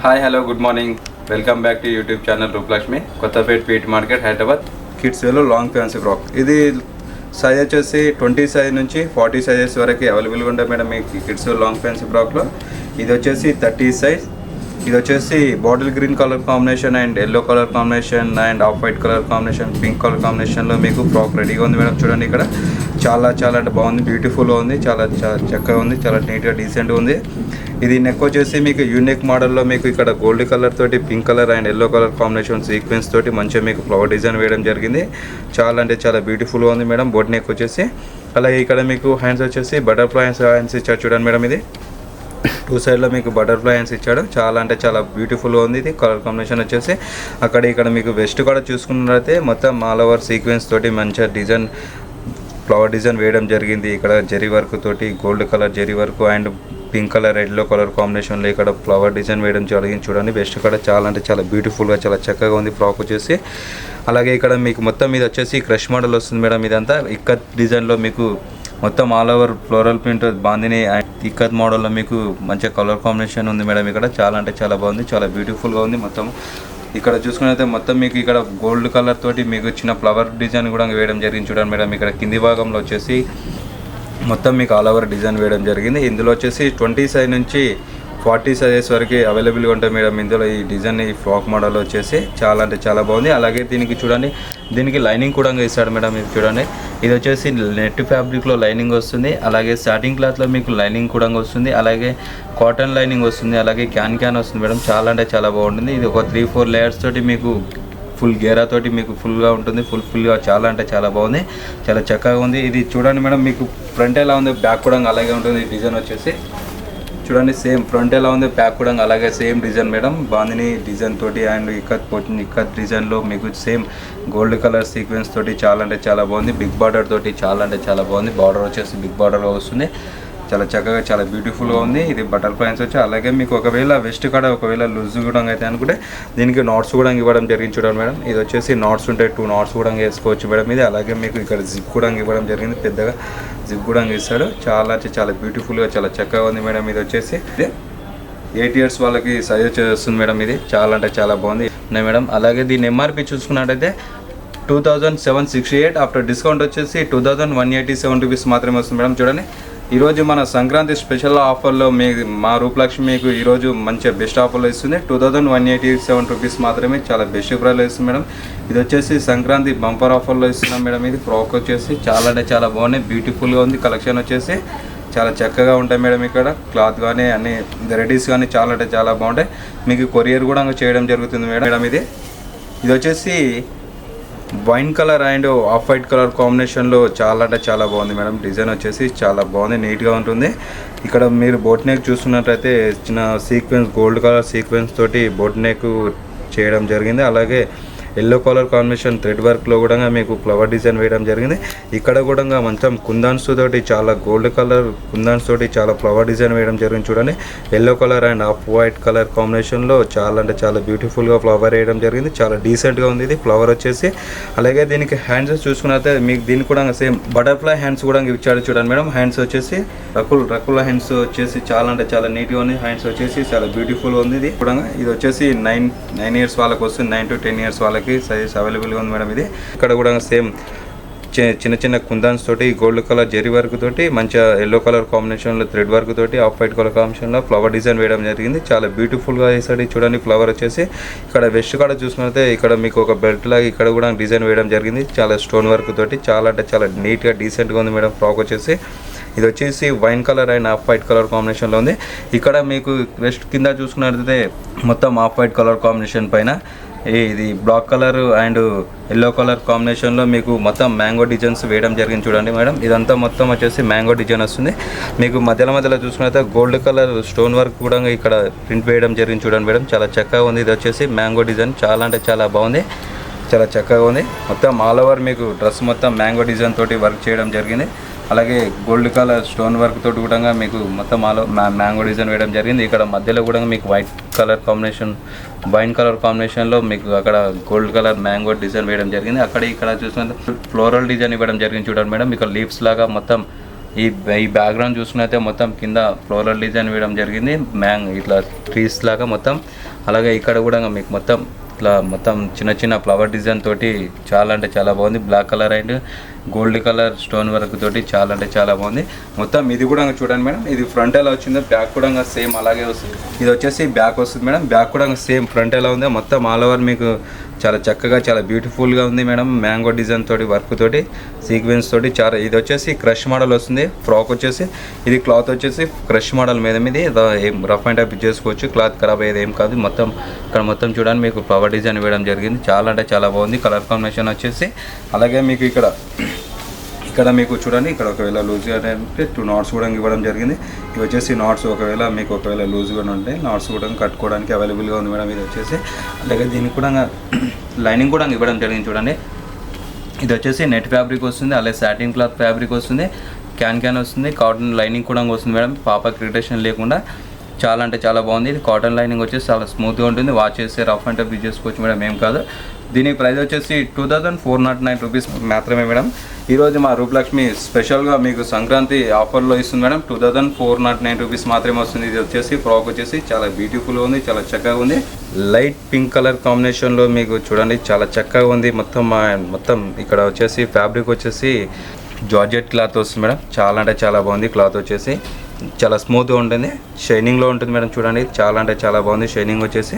Hi hello good morning, welcome back to YouTube channel Roopalakshmi. Kothapet పీట్ market Hyderabad. Kids వేలో long fancy frock. ఇది size వచ్చేసి 20 size నుంచి 40 sizes వరకు అవైలబుల్గా ఉంటాయి మేడం మీకు కిడ్స్ లాంగ్ ఫ్యాన్సీ ఫ్రాక్లో. ఇది వచ్చేసి 30 సైజ్. ఇది వచ్చేసి bottle green colour combination and yellow colour combination and off white colour combination, pink colour కాంబినేషన్లో మీకు ఫ్రాక్ రెడీగా ఉంది మేడం. చూడండి ఇక్కడ చాలా అంటే బాగుంది, బ్యూటిఫుల్గా ఉంది, చాలా చక్కగా ఉంది, చాలా నీట్గా డీసెంట్గా ఉంది. ఇది నెక్ వచ్చేసి మీకు యూనిక్ మోడల్లో మీకు ఇక్కడ గోల్డ్ కలర్ తోటి pink colour and yellow colour combination sequence తోటి మంచిగా మీకు ఫ్లవర్ డిజైన్ వేయడం జరిగింది. చాలా బ్యూటిఫుల్గా ఉంది మేడం. బోట్ నెక్ వచ్చేసి అలాగే ఇక్కడ మీకు హ్యాండ్స్ వచ్చేసి బటర్ఫ్లై హ్యాండ్స్ ఇచ్చారు చూడండి మేడం. ఇది 2 సైడ్లో మీకు బటర్ఫ్లై హ్యాండ్స్ ఇచ్చాడు. చాలా బ్యూటిఫుల్గా ఉంది. ఇది కలర్ కాంబినేషన్ వచ్చేసి ఇక్కడ మీకు వెస్ట్ కూడా చూసుకున్నట్లయితే మొత్తం ఆల్ ఓవర్ సీక్వెన్స్ తోటి మంచిగా డిజైన్ ఫ్లవర్ డిజైన్ వేయడం జరిగింది. ఇక్కడ జరీ వర్క్ తోటి gold colour zari work and pink colour yellow colour కాంబినేషన్లో ఇక్కడ ఫ్లవర్ డిజైన్ వేయడం జరిగింది. చూడండి వెస్ట్ కూడా చాలా బ్యూటిఫుల్గా చాలా చక్కగా ఉంది ఫ్రాక్ వచ్చేసి. అలాగే ఇక్కడ మీకు మొత్తం ఇది వచ్చేసి క్రష్ మోడల్ వస్తుంది మేడం. ఇదంతా ఇక్కత్ డిజైన్లో మీకు మొత్తం all over floral print bandhani ikat మోడల్లో మీకు మంచిగా కలర్ కాంబినేషన్ ఉంది మేడం. ఇక్కడ చాలా బాగుంది, చాలా బ్యూటిఫుల్గా ఉంది. మొత్తం ఇక్కడ చూసుకున్నైతే మొత్తం మీకు ఇక్కడ గోల్డ్ కలర్ తోటి మీకు చిన్న ఫ్లవర్ డిజైన్ కూడా వేయడం జరిగింది చూడండి మేడం. ఇక్కడ కింది భాగంలో వచ్చేసి మొత్తం మీకు ఆల్ ఓవర్ డిజైన్ వేయడం జరిగింది. ఇందులో వచ్చేసి 20 సైజ్ నుంచి 40 సైజెస్ వరకు అవైలబుల్గా ఉంటాయి మేడం. ఇందులో ఈ డిజైన్ ఈ ఫ్రాక్ మోడల్ వచ్చేసి చాలా బాగుంది. అలాగే దీనికి చూడండి, దీనికి లైనింగ్ కూడా ఇస్తాడు మేడం. ఇది చూడండి, ఇది వచ్చేసి నెట్ ఫ్యాబ్రిక్లో లైనింగ్ వస్తుంది. అలాగే సాటిన్ క్లాత్లో మీకు లైనింగ్ కూడా వస్తుంది. అలాగే కాటన్ లైనింగ్ వస్తుంది. అలాగే క్యాన్ వస్తుంది మేడం. చాలా బాగుంటుంది. ఇది ఒక 3-4 లేయర్స్ తోటి మీకు ఫుల్ గేరా తోటి మీకు ఫుల్గా ఉంటుంది. ఫుల్గా చాలా బాగుంది, చాలా చక్కగా ఉంది. ఇది చూడండి మేడం, మీకు ఫ్రంట్ ఎలా ఉంది, బ్యాక్ కూడా అలాగే ఉంటుంది. డిజైన్ వచ్చేసి చూడండి, సేమ్ ఫ్రంట్ ఎలా ఉంది, బ్యాక్ కూడా అలాగే same design madam. Bandhani design తోటి అండ్ ఇక్కత్ డిజైన్లో మీకు సేమ్ గోల్డ్ కలర్ సీక్వెన్స్ తోటి చాలా బాగుంది. బిగ్ బార్డర్ తోటి చాలా బాగుంది. బార్డర్ వచ్చేసి బిగ్ బార్డర్గా వస్తుంది. చాలా చక్కగా చాలా బ్యూటిఫుల్గా ఉంది. ఇది బటర్ఫ్లైన్స్ వచ్చి అలాగే మీకు ఒకవేళ వెస్ట్ కాడ ఒకవేళ లూజ్ కూడా అయితే అనుకుంటే దీనికి నాట్స్ కూడా ఇవ్వడం జరిగింది చూడండి మేడం. ఇది వచ్చేసి నాట్స్ ఉంటాయి, 2 నాట్స్ కూడా వేసుకోవచ్చు మేడం. ఇది అలాగే మీకు ఇక్కడ జిప్ కూడా ఇవ్వడం జరిగింది, పెద్దగా జిప్ కూడా ఇస్తాడు. చాలా బ్యూటిఫుల్గా చాలా చక్కగా ఉంది మేడం. ఇది వచ్చేసి 8 years వాళ్ళకి సజెస్ట్ చేస్తుంది మేడం. ఇది చాలా బాగుంది మేడం. అలాగే దీని ఎంఆర్పి చూసుకున్నట్టయితే 2768, ఆఫ్టర్ డిస్కౌంట్ వచ్చేసి 2187 రూపీస్ మాత్రమే వస్తుంది మేడం. చూడండి, ఈరోజు మన సంక్రాంతి స్పెషల్ ఆఫర్లో మా రూపలక్ష్మి మీకు ఈరోజు మంచిగా బెస్ట్ ఆఫర్లో ఇస్తుంది. 2187 రూపీస్ మాత్రమే, చాలా బెస్ట్ ప్రైస్లో ఇస్తుంది మేడం. ఇది వచ్చేసి సంక్రాంతి బంపర్ ఆఫర్లో ఇస్తున్నాం మేడం. ఇది ఫ్రాక్ వచ్చేసి చాలా బాగున్నాయి, బ్యూటిఫుల్గా ఉంది. కలెక్షన్ వచ్చేసి చాలా చక్కగా ఉంటాయి మేడం. ఇక్కడ క్లాత్ కానీ అన్ని వెరైటీస్ కానీ చాలా బాగుంటాయి. మీకు కొరియర్ కూడా చేయడం జరుగుతుంది మేడం. ఇది వచ్చేసి wine colour and off white colour కాంబినేషన్లో చాలా బాగుంది మేడం. డిజైన్ వచ్చేసి చాలా బాగుంది, నీట్గా ఉంటుంది. ఇక్కడ మీరు బోట్ నెక్ చూస్తున్నట్లయితే చిన్న సీక్వెన్స్ గోల్డ్ కలర్ సీక్వెన్స్ తోటి బోట్ నెక్ చేయడం జరిగింది. అలాగే ఎల్లో కలర్ కాంబినేషన్ థ్రెడ్ వర్క్లో కూడా మీకు ఫ్లవర్ డిజైన్ వేయడం జరిగింది. ఇక్కడ కూడా మొత్తం కుందన్స్ తోటి చాలా గోల్డ్ కలర్ కుందన్స్ తోటి చాలా ఫ్లవర్ డిజైన్ వేయడం జరిగింది. చూడండి, yellow colour and off white colour కాంబినేషన్లో చాలా బ్యూటిఫుల్గా ఫ్లవర్ వేయడం జరిగింది. చాలా డీసెంట్గా ఉంది ఇది ఫ్లవర్ వచ్చేసి. అలాగే దీనికి హ్యాండ్స్ చూసుకున్నట్లయితే మీకు దీనికి కూడా సేమ్ బటర్ఫ్లై హ్యాండ్స్ కూడా ఇచ్చాడు చూడండి మేడం. హ్యాండ్స్ వచ్చేసి రకుల హ్యాండ్స్ వచ్చేసి చాలా నీట్గా ఉంది. హ్యాండ్స్ వచ్చేసి చాలా బ్యూటిఫుల్గా ఉంది. ఇది కూడా ఇది వచ్చేసి 9 years వాళ్ళకి వస్తుంది, 9 to 10 years వాళ్ళకి సైజ్ అవైలబుల్గా ఉంది మేడం. ఇది ఇక్కడ కూడా సేమ్ చిన్న కుందన్స్ తోటి గోల్డ్ కలర్ జెరీ వర్క్ తోటి మంచిగా ఎల్లో కలర్ కాంబినేషన్లో థ్రెడ్ వర్క్ తోటి ఆఫ్ వైట్ కలర్ కాంబినేషన్లో ఫ్లవర్ డిజైన్ వేయడం జరిగింది. చాలా బ్యూటిఫుల్గా వేసాడు. చూడండి, ఫ్లవర్ వచ్చేసి ఇక్కడ వెస్ట్ కాడ చూసుకుంటే ఇక్కడ మీకు ఒక బెల్ట్ లాగా ఇక్కడ కూడా డిజైన్ వేయడం జరిగింది. చాలా స్టోన్ వర్క్ తోటి చాలా నీట్గా డీసెంట్గా ఉంది మేడం ఫ్రాక్ వచ్చేసి. ఇది వచ్చేసి wine colour and off white colour కాంబినేషన్లో ఉంది. ఇక్కడ మీకు వెస్ట్ కింద చూసుకున్నట్లయితే మొత్తం ఆఫ్ వైట్ కలర్ కాంబినేషన్ పైన ఇది black colour and yellow colour కాంబినేషన్లో మీకు మొత్తం మ్యాంగో డిజైన్స్ వేయడం జరిగింది చూడండి మేడం. ఇదంతా మొత్తం వచ్చేసి మ్యాంగో డిజైన్ వస్తుంది. మీకు మధ్యలో చూసుకున్నట్లయితే గోల్డ్ కలర్ స్టోన్ వర్క్ కూడా ఇక్కడ ప్రింట్ వేయడం జరిగింది చూడండి మేడం. చాలా చక్కగా ఉంది. ఇది వచ్చేసి మ్యాంగో డిజైన్ చాలా బాగుంది, చాలా చక్కగా ఉంది. మొత్తం ఆల్ ఓవర్ మీకు డ్రెస్ మొత్తం మ్యాంగో డిజైన్ తోటి వర్క్ చేయడం జరిగింది. అలాగే గోల్డ్ కలర్ స్టోన్ వర్క్ తోటి కూడా మీకు మొత్తం మ్యాంగో డిజైన్ వేయడం జరిగింది. ఇక్కడ మధ్యలో కూడా మీకు white colour combination wine colour కాంబినేషన్లో మీకు అక్కడ గోల్డ్ కలర్ మ్యాంగో డిజైన్ వేయడం జరిగింది. ఇక్కడ చూసుకుంటే ఫ్లోరల్ డిజైన్ ఇవ్వడం జరిగింది చూడండి మేడం. ఇక్కడ లీవ్స్ లాగా మొత్తం ఈ బ్యాక్గ్రౌండ్ చూసుకున్నైతే మొత్తం కింద ఫ్లోరల్ డిజైన్ వేయడం జరిగింది, ఇట్లా ట్రీస్ లాగా మొత్తం. అలాగే ఇక్కడ కూడా మీకు మొత్తం ఇట్లా మొత్తం చిన్న చిన్న ఫ్లవర్ డిజైన్ తోటి చాలా అంటే చాలా బాగుంది. Black colour and gold colour stone work తోటి చాలా అంటే చాలా బాగుంది. మొత్తం ఇది కూడా చూడండి మేడం, ఇది ఫ్రంట్ ఎలా వచ్చిందో బ్యాక్ కూడా సేమ్ అలాగే వస్తుంది. ఇది వచ్చేసి బ్యాక్ వస్తుంది మేడం, బ్యాక్ కూడా సేమ్ ఫ్రంట్ ఎలా ఉందో మొత్తం ఆల్ ఓవర్ మీకు చాలా చక్కగా చాలా బ్యూటిఫుల్గా ఉంది మేడం. మ్యాంగో డిజైన్ తోటి వర్క్ తోటి సీక్వెన్స్ తోటి చాలా. ఇది వచ్చేసి క్రష్ మోడల్ వస్తుంది. ఫ్రాక్ వచ్చేసి ఇది క్లాత్ వచ్చేసి క్రష్ మోడల్ మీద ఏం రఫ్ అండ్ టైప్ చేసుకోవచ్చు, క్లాత్ ఖరాబ్ అయ్యేది ఏం కాదు. మొత్తం ఇక్కడ మొత్తం చూడండి మీకు ఫ్లవర్ డిజైన్ వేయడం జరిగింది, చాలా అంటే చాలా బాగుంది. కలర్ కాంబినేషన్ వచ్చేసి అలాగే మీకు ఇక్కడ మీకు చూడండి, ఇక్కడ ఒకవేళ లూజ్గా అంటే 2 నాట్స్ కూడా ఇవ్వడం జరిగింది. ఇవి వచ్చేసి నాట్స్ ఒకవేళ లూజ్గా ఉంటే నాట్స్ కూడా కట్టుకోవడానికి అవైలబుల్గా ఉంది మేడం. ఇది వచ్చేసి అలాగే దీనికి కూడా లైనింగ్ కూడా ఇవ్వడం జరిగింది చూడండి. ఇది వచ్చేసి నెట్ ఫ్యాబ్రిక్ వస్తుంది, అలాగే సాటిన్ క్లాత్ ఫ్యాబ్రిక్ వస్తుంది, క్యాన్ వస్తుంది, కాటన్ లైనింగ్ కూడా వస్తుంది మేడం. పాపకి ఇరిటేషన్ లేకుండా చాలా అంటే చాలా బాగుంది. ఇది కాటన్ లైనింగ్ వచ్చేసి చాలా స్మూత్గా ఉంటుంది, వాష్ చేస్తే రఫ్ అండ్ టఫ్ యూజ్ చేసుకోవచ్చు మేడం, ఏం కాదు. దీని ప్రైస్ వచ్చేసి 2409 రూపీస్ మాత్రమే మేడం. ఈరోజు మా రూపలక్ష్మి స్పెషల్గా మీకు సంక్రాంతి ఆఫర్లో ఇస్తుంది మేడం. 2409 రూపీస్ మాత్రమే వస్తుంది. ఇది వచ్చేసి ఫ్రాక్ వచ్చేసి చాలా బ్యూటిఫుల్గా ఉంది, చాలా చక్కగా ఉంది. లైట్ పింక్ కలర్ కాంబినేషన్లో మీకు చూడండి చాలా చక్కగా ఉంది. మొత్తం ఇక్కడ వచ్చేసి ఫ్యాబ్రిక్ వచ్చేసి జార్జెట్ క్లాత్ వస్తుంది మేడం, చాలా అంటే చాలా బాగుంది. క్లాత్ వచ్చేసి చాలా స్మూత్గా ఉంటుంది, షైనింగ్లో ఉంటుంది మేడం. చూడండి చాలా అంటే చాలా బాగుంది. షైనింగ్ వచ్చేసి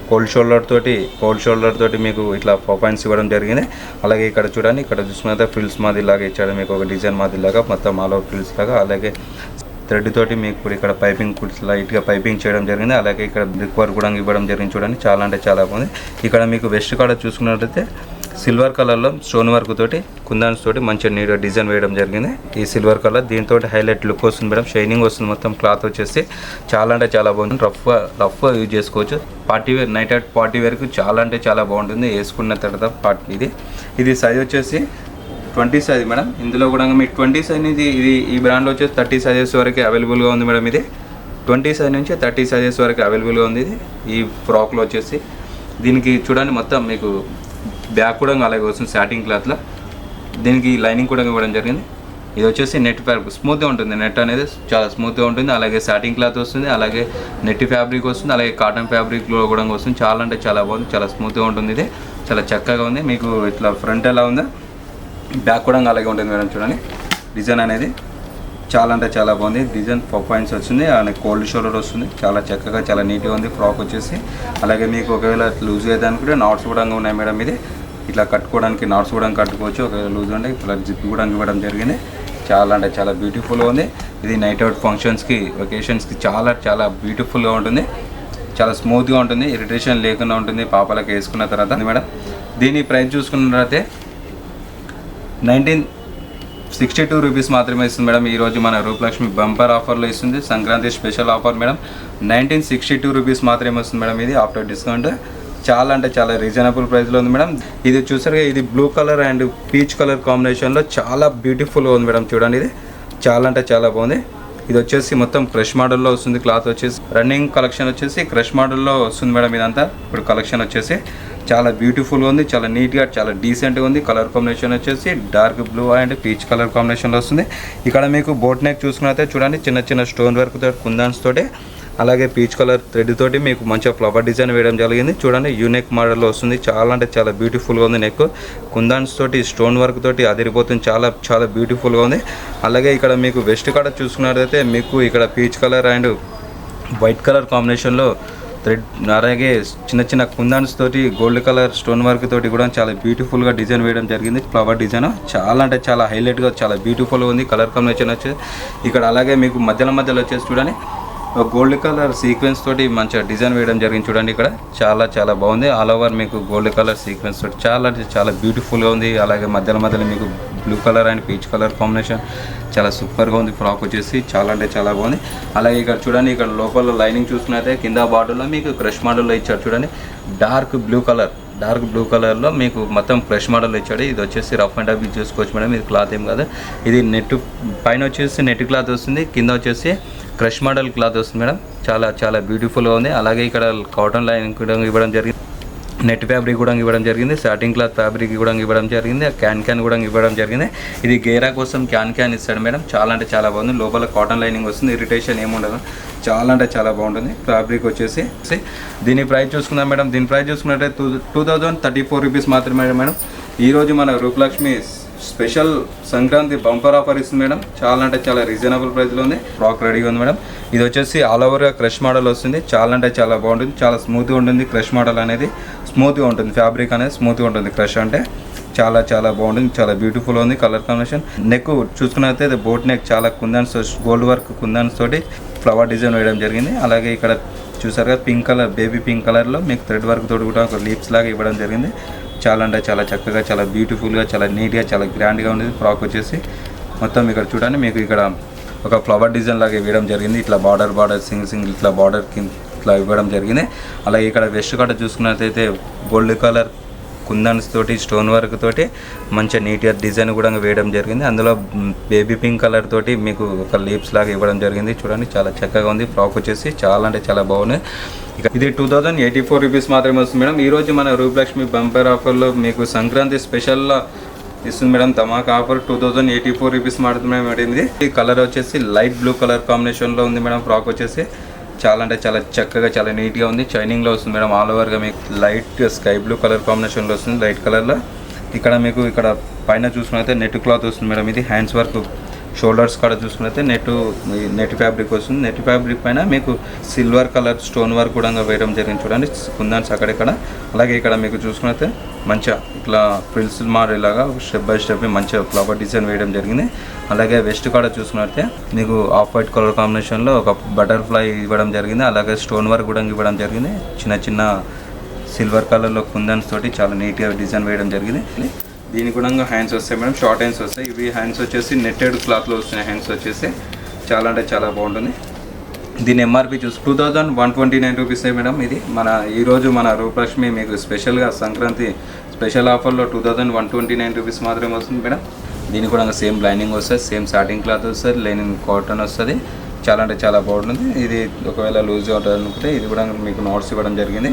కోల్డ్ షోల్డర్ తోటి మీకు ఇట్లా పాయింట్స్ ఇవ్వడం జరిగింది. అలాగే ఇక్కడ చూడండి, ఇక్కడ చూసుకున్నట్లయితే ఫ్రిల్స్ మాదిరిలాగా ఇచ్చాడు మీకు, ఒక డిజైన్ మాదిరిలాగా మొత్తం ఆల్ ఓవర్ ఫ్రిల్స్ లాగా. అలాగే థ్రెడ్ తోటి మీకు ఇక్కడ పైపింగ్ లైట్గా పైపింగ్ చేయడం జరిగింది. అలాగే ఇక్కడ బ్రిక్ వర్క్ కూడా ఇవ్వడం జరిగింది చూడండి, చాలా అంటే చాలా బాగుంది. ఇక్కడ మీకు వెస్ట్ కాడ చూసుకున్నట్లయితే సిల్వర్ కలర్లో స్టోన్ వర్క్ తోటి కుందాన్స్ తోటి మంచిగా నీట్గా డిజైన్ వేయడం జరిగింది. ఈ సిల్వర్ కలర్ దీంతో హైలైట్ లుక్ వస్తుంది మేడం, షైనింగ్ వస్తుంది. మొత్తం క్లాత్ వచ్చేసి చాలా అంటే చాలా బాగుంది. రఫ్గా యూజ్ చేసుకోవచ్చు. Party wear, night out party వేర్కి చాలా అంటే చాలా బాగుంటుంది వేసుకున్న తర్వాత. ఇది సైజ్ వచ్చేసి 20 సైజ్ మేడం. ఇందులో కూడా మీకు 20 సైజ్ నుంచి ఈ బ్రాండ్లో వచ్చేసి 30 సైజెస్ వరకు అవైలబుల్గా ఉంది మేడం. ఇది 20 సైజ్ నుంచి 30 సైజెస్ వరకు అవైలబుల్గా ఉంది. ఈ ఫ్రాక్లో వచ్చేసి దీనికి చూడండి మొత్తం మీకు బ్యాక్ కూడా అలాగే వస్తుంది సాటిన్ క్లాత్లో. దీనికి లైనింగ్ కూడా ఇవ్వడం జరిగింది. ఇది వచ్చేసి నెట్ ఫ్యాబ్రిక్ స్మూత్గా ఉంటుంది, నెట్ అనేది చాలా స్మూత్గా ఉంటుంది. అలాగే సాటిన్ క్లాత్ వస్తుంది, అలాగే నెట్ ఫ్యాబ్రిక్ వస్తుంది, అలాగే కాటన్ ఫ్యాబ్రిక్లో కూడా వస్తుంది. చాలా అంటే చాలా బాగుంది, చాలా స్మూత్గా ఉంటుంది. ఇది చాలా చక్కగా ఉంది. మీకు ఇట్లా ఫ్రంట్ ఎలా ఉందో బ్యాక్ కూడా అలాగే ఉంటుంది మేడం. చూడండి డిజైన్ అనేది చాలా అంటే చాలా బాగుంది. డిజైన్ పాయింట్స్ వచ్చింది, అలాగే కోల్డ్ షోల్డర్ వస్తుంది, చాలా చక్కగా చాలా నీట్గా ఉంది ఫ్రాక్ వచ్చేసి. అలాగే మీకు ఒకవేళ లూజ్ అయితే అనుకుంటే నాట్స్ కూడా ఉన్నాయి మేడం. ఇది ఇట్లా కట్టుకోవడానికి నాట్స్ కూడా కట్టుకోవచ్చు. ఒకవేళ లూజ్ అంటే ఇట్లా జిప్ కూడా ఇవ్వడం జరిగింది. చాలా అంటే చాలా బ్యూటిఫుల్గా ఉంది. ఇది నైట్ అవుట్ ఫంక్షన్స్కి, వెకేషన్స్కి చాలా చాలా బ్యూటిఫుల్గా ఉంటుంది, చాలా స్మూత్గా ఉంటుంది, ఇరిటేషన్ లేకుండా ఉంటుంది పాపలకి వేసుకున్న తర్వాత మేడం. దీని ప్రైస్ చూసుకున్నట్లయితే 1962 రూపీస్ మాత్రమే ఇస్తుంది మేడం. ఈరోజు మన రూపలక్ష్మి బంపర్ ఆఫర్లో ఇస్తుంది, Sankranti special offer madam. 1962 rupees మాత్రమే వస్తుంది మేడం. ఇది ఆఫ్టర్ డిస్కౌంట్ చాలా అంటే చాలా రీజనబుల్ ప్రైస్లో ఉంది మేడం. ఇది చూసారుగా, ఇది blue colour and peach colour కాంబినేషన్లో చాలా బ్యూటిఫుల్గా ఉంది మేడం. చూడండి ఇది చాలా అంటే చాలా బాగుంది. ఇది వచ్చేసి మొత్తం క్రష్ మోడల్లో వస్తుంది. క్లాత్ వచ్చేసి రన్నింగ్ కలెక్షన్ వచ్చేసి క్రష్ మోడల్లో వస్తుంది మేడం. ఇదంతా ఇప్పుడు కలెక్షన్ వచ్చేసి చాలా బ్యూటిఫుల్గా ఉంది, చాలా నీట్గా చాలా డీసెంట్గా ఉంది. కలర్ కాంబినేషన్ వచ్చేసి dark blue and peach colour కాంబినేషన్లో వస్తుంది. ఇక్కడ మీకు బోట్ నెక్ చూసుకున్నైతే చూడండి చిన్న చిన్న స్టోన్ వర్క్ తోటి కుందాన్స్ తోటి, అలాగే పీచ్ కలర్ థ్రెడ్ తోటి మీకు మంచిగా ఫ్లవర్ డిజైన్ వేయడం జరిగింది. చూడండి యూనిక్ మోడల్లో వస్తుంది, చాలా అంటే చాలా బ్యూటిఫుల్గా ఉంది. నెక్ కుందాన్స్ తోటి స్టోన్ వర్క్ తోటి అదిరిపోతుంది, చాలా చాలా బ్యూటిఫుల్గా ఉంది. అలాగే ఇక్కడ మీకు వెస్ట్ కాడ చూసుకున్నట్లయితే మీకు ఇక్కడ peach colour and white colour కాంబినేషన్లో థ్రెడ్, అలాగే చిన్న చిన్న కుందాన్స్ తోటి గోల్డ్ కలర్ స్టోన్ వర్క్ తోటి కూడా చాలా బ్యూటిఫుల్గా డిజైన్ వేయడం జరిగింది. ఫ్లవర్ డిజైన్ చాలా అంటే చాలా హైలైట్గా చాలా బ్యూటిఫుల్గా ఉంది. కలర్ కాంబినేషన్ వచ్చేసి ఇక్కడ అలాగే మీకు మధ్యలో వచ్చేసి చూడండి గోల్డ్ కలర్ సీక్వెన్స్ తోటి మంచిగా డిజైన్ వేయడం జరిగింది. చూడండి ఇక్కడ చాలా చాలా బాగుంది. ఆల్ ఓవర్ మీకు గోల్డ్ కలర్ సీక్వెన్స్ తోటి చాలా చాలా బ్యూటిఫుల్గా ఉంది. అలాగే మధ్యలో మీకు blue colour and peach colour combination చాలా సూపర్గా ఉంది. ఫ్రాక్ వచ్చేసి చాలా అంటే చాలా బాగుంది. అలాగే ఇక్కడ చూడండి, ఇక్కడ లోపల లైనింగ్ చూసుకున్నైతే కింద బార్డర్లో మీకు క్రష్ మోడల్లో ఇచ్చారు. చూడండి డార్క్ బ్లూ కలర్లో మీకు మొత్తం క్రష్ మోడల్ ఇచ్చాడు. ఇది వచ్చేసి రఫ్ అండ్ టఫ్ యూజ్ చేసుకోవచ్చు మేడం. ఇది క్లాత్ ఏం కాదు, ఇది నెట్ పైన వచ్చేసి నెట్ క్లాత్ వస్తుంది, కింద వచ్చేసి క్రష్ మోడల్ క్లాత్ వస్తుంది మేడం. చాలా చాలా బ్యూటిఫుల్గా ఉంది. అలాగే ఇక్కడ కాటన్ లైన్ కూడా ఇవ్వడం జరిగింది. నెట్ ఫ్యాబ్రిక్ కూడా ఇవ్వడం జరిగింది, సాటిన్ క్లాత్ ఫ్యాబ్రిక్ కూడా ఇవ్వడం జరిగింది, క్యాన్ కూడా ఇవ్వడం జరిగింది. ఇది గేరా కోసం క్యాన్ ఇస్తాడు మేడం. చాలా అంటే చాలా బాగుంది. లోపల కాటన్ లైనింగ్ వస్తుంది, ఇరిటేషన్ ఏముండదు. చాలా అంటే చాలా బాగుంటుంది. ఫ్యాబ్రిక్ వచ్చేసి దీని ప్రైస్ చూసుకుందాం మేడం. దీని ప్రైస్ చూసుకున్నట్లయితే 2034 రూపీస్ మాత్రమే మేడం. ఈరోజు మన Rupalakshmi special Sankranti bumper offer ఇస్తుంది మేడం. చాలా అంటే చాలా రీజనబుల్ ప్రైస్లో ఉంది. ఫ్రాక్ రెడీగా ఉంది మేడం. ఇది వచ్చేసి ఆల్ ఓవర్గా క్రష్ మోడల్ వస్తుంది. చాలా అంటే చాలా బాగుంటుంది. చాలా స్మూత్గా ఉంటుంది. క్రష్ మోడల్ అనేది స్మూత్గా ఉంటుంది. ఫ్యాబ్రిక్ అనేది స్మూత్గా ఉంటుంది. క్రష్ అంటే చాలా చాలా బాగుంటుంది. చాలా బ్యూటిఫుల్ ఉంది. Colour combination. నెక్ చూసుకున్నట్లయితే బోట్ నెక్ చాలా కుందన్స్, గోల్డ్ వర్క్ కుందన్స్ తోటి ఫ్లవర్ డిజైన్ వేయడం జరిగింది. అలాగే ఇక్కడ చూసారుగా పింక్ కలర్, బేబీ పింక్ కలర్లో మీకు థ్రెడ్ వర్క్ తోటి కూడా ఒక లీప్స్ లాగా ఇవ్వడం జరిగింది. చాలా అంటే చాలా చక్కగా, చాలా బ్యూటిఫుల్గా, చాలా నీట్గా, చాలా గ్రాండ్గా ఉండేది. ఫ్రాక్ వచ్చేసి మొత్తం ఇక్కడ చూడండి, మీకు ఇక్కడ ఒక ఫ్లవర్ డిజైన్ లాగా ఇవ్వడం జరిగింది. ఇట్లా బార్డర్ సింగిల్ ఇట్లా బార్డర్ కింద ఇట్లా ఇవ్వడం జరిగింది. అలాగే ఇక్కడ వెస్ట్ కట్ చూసుకున్నట్లయితే గోల్డ్ కలర్ కుందన్స్ తోటి స్టోన్ వర్క్ తోటి మంచిగా నీట్గా డిజైన్ కూడా వేయడం జరిగింది. అందులో బేబీ పింక్ కలర్ తోటి మీకు ఒక లీప్స్ లాగా ఇవ్వడం జరిగింది. చూడండి చాలా చక్కగా ఉంది. ఫ్రాక్ వచ్చేసి చాలా అంటే చాలా బాగుంది. ఇక ఇది 2084 రూపీస్ మాత్రమే వస్తుంది మేడం. ఈరోజు మన రూపలక్ష్మి బంపర్ ఆఫర్లో మీకు సంక్రాంతి స్పెషల్లో ఇస్తుంది మేడం. ధమాకా ఆఫర్ 2084 రూపీస్ మాత్రమే మేడం. ఇది ఈ కలర్ వచ్చేసి లైట్ బ్లూ కలర్ కాంబినేషన్లో ఉంది మేడం. ఫ్రాక్ వచ్చేసి చాలా అంటే చాలా చక్కగా, చాలా నీట్గా ఉంది. షైనింగ్లో వస్తుంది మేడం. ఆల్ ఓవర్గా మీకు లైట్ స్కై బ్లూ కలర్ కాంబినేషన్లో వస్తుంది. లైట్ కలర్లో ఇక్కడ మీకు ఇక్కడ పైన చూసుకున్నైతే నెట్ క్లాత్ వస్తుంది మేడం. ఇది హ్యాండ్స్ వర్క్, షోల్డర్స్ కూడా చూసుకున్నైతే నెట్ ఫ్యాబ్రిక్ వస్తుంది. నెట్ ఫ్యాబ్రిక్ పైన మీకు సిల్వర్ కలర్ స్టోన్ వర్క్ కూడా వేయడం జరిగింది. చూడండి కుందన్స్ అక్కడిక్కడ. అలాగే ఇక్కడ మీకు చూసుకున్నైతే మంచిగా ఇట్లా ఫ్రిల్స్ మారేలాగా స్టెప్ బై స్టెప్ మంచిగా ఫ్లవర్ డిజైన్ వేయడం జరిగింది. అలాగే వెస్ట్ కూడా చూసుకున్నట్టే మీకు ఆఫ్ వైట్ కలర్ కాంబినేషన్లో ఒక బటర్ఫ్లై ఇవ్వడం జరిగింది. అలాగే స్టోన్ వర్క్ కూడా ఇవ్వడం జరిగింది. చిన్న చిన్న సిల్వర్ కలర్లో కుందన్స్ తోటి చాలా నీట్గా డిజైన్ వేయడం జరిగింది. దీనికి కూడా హ్యాండ్స్ వస్తాయి మేడం. షార్ట్ హ్యాండ్స్ వస్తాయి. ఇవి హ్యాండ్స్ వచ్చేసి నెట్టెడ్ క్లాత్లో వస్తున్నాయి. హ్యాండ్స్ వచ్చేసి చాలా అంటే చాలా బాగుంటుంది. దీని ఎంఆర్పి చూసి 2129 రూపీస్ మేడం. ఇది మన ఈరోజు మన రూపలక్ష్మి మీకు స్పెషల్గా సంక్రాంతి స్పెషల్ ఆఫర్లో 2129 రూపీస్ మాత్రమే వస్తుంది మేడం. దీనికి కూడా సేమ్ లైనింగ్ వస్తుంది, సేమ్ సాటిన్ క్లాత్ వస్తుంది, లైనింగ్ కాటన్ వస్తుంది. చాలా అంటే చాలా బాగుంటుంది. ఇది ఒకవేళ లూజ్గా ఉంటుంది అనుకుంటే ఇది కూడా మీకు నోట్స్ ఇవ్వడం జరిగింది.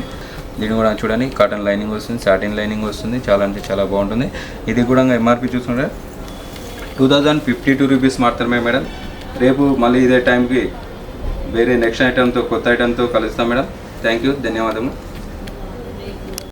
దీన్ని కూడా చూడండి కాటన్ లైనింగ్ వస్తుంది, సాటిన్ లైనింగ్ వస్తుంది. చాలా అంటే చాలా బాగుంటుంది. ఇది కూడా ఎంఆర్పి చూసుకుంటే 2052 రూపీస్ మాత్రమే మేడం. రేపు మళ్ళీ ఇదే టైంకి వేరే నెక్స్ట్ ఐటెంతో కొత్త ఐటెంతో కలుస్తాం మేడం. Thank you, ధన్యవాదము.